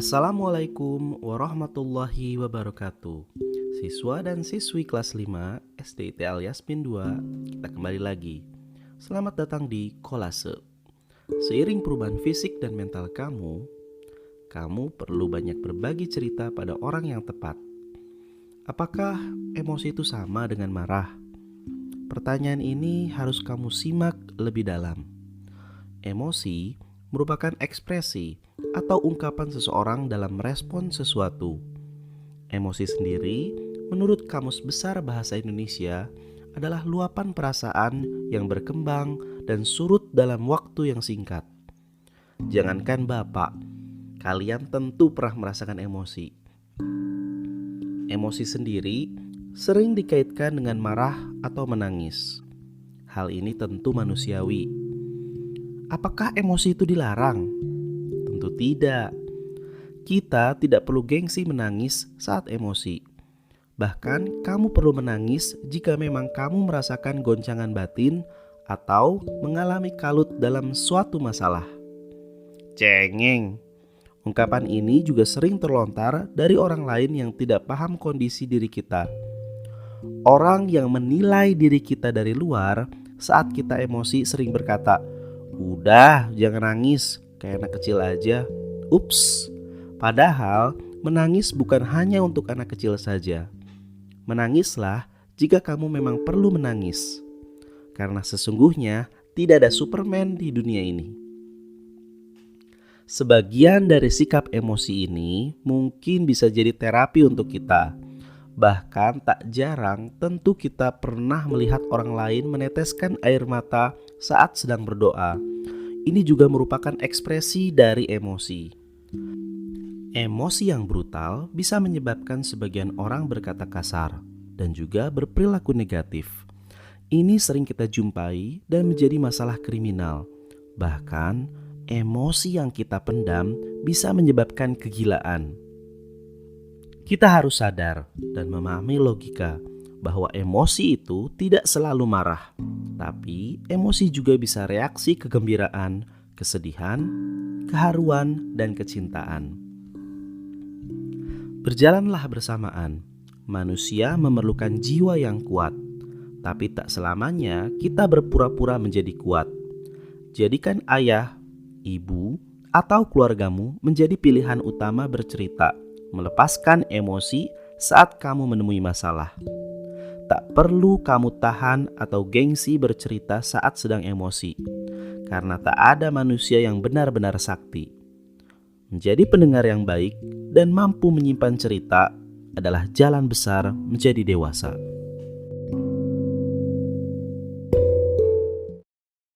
Assalamualaikum warahmatullahi wabarakatuh. Siswa dan siswi kelas 5 SDIT Al-Yasmin 2, kita kembali lagi. Selamat datang di Kolase. Seiring perubahan fisik dan mental kamu perlu banyak berbagi cerita pada orang yang tepat. Apakah emosi itu sama dengan marah? Pertanyaan ini harus kamu simak lebih dalam. Emosi merupakan ekspresi atau ungkapan seseorang dalam merespon sesuatu. Emosi sendiri, menurut Kamus Besar Bahasa Indonesia, adalah luapan perasaan yang berkembang dan surut dalam waktu yang singkat. Jangankan Bapak, kalian tentu pernah merasakan emosi. Emosi sendiri sering dikaitkan dengan marah atau menangis. Hal ini tentu manusiawi. Apakah emosi itu dilarang? Tentu tidak. Kita tidak perlu gengsi menangis saat emosi. Bahkan kamu perlu menangis jika memang kamu merasakan goncangan batin atau mengalami kalut dalam suatu masalah. Cengeng. Ungkapan ini juga sering terlontar dari orang lain yang tidak paham kondisi diri kita. Orang yang menilai diri kita dari luar saat kita emosi sering berkata, "Udah, jangan nangis, kayak anak kecil aja." Ups, padahal menangis bukan hanya untuk anak kecil saja. Menangislah jika kamu memang perlu menangis. Karena sesungguhnya tidak ada Superman di dunia ini. Sebagian dari sikap emosi ini mungkin bisa jadi terapi untuk kita. Bahkan tak jarang tentu kita pernah melihat orang lain meneteskan air mata saat sedang berdoa. Ini juga merupakan ekspresi dari emosi. Emosi yang brutal bisa menyebabkan sebagian orang berkata kasar dan juga berperilaku negatif. Ini sering kita jumpai dan menjadi masalah kriminal. Bahkan emosi yang kita pendam bisa menyebabkan kegilaan. Kita harus sadar dan memahami logika bahwa emosi itu tidak selalu marah, tapi emosi juga bisa reaksi kegembiraan, kesedihan, keharuan, dan kecintaan. Berjalanlah bersamaan. Manusia memerlukan jiwa yang kuat, tapi tak selamanya kita berpura-pura menjadi kuat. Jadikan ayah, ibu, atau keluargamu menjadi pilihan utama bercerita, melepaskan emosi saat kamu menemui masalah. Tak perlu kamu tahan atau gengsi bercerita saat sedang emosi, karena tak ada manusia yang benar-benar sakti. Menjadi pendengar yang baik dan mampu menyimpan cerita adalah jalan besar menjadi dewasa.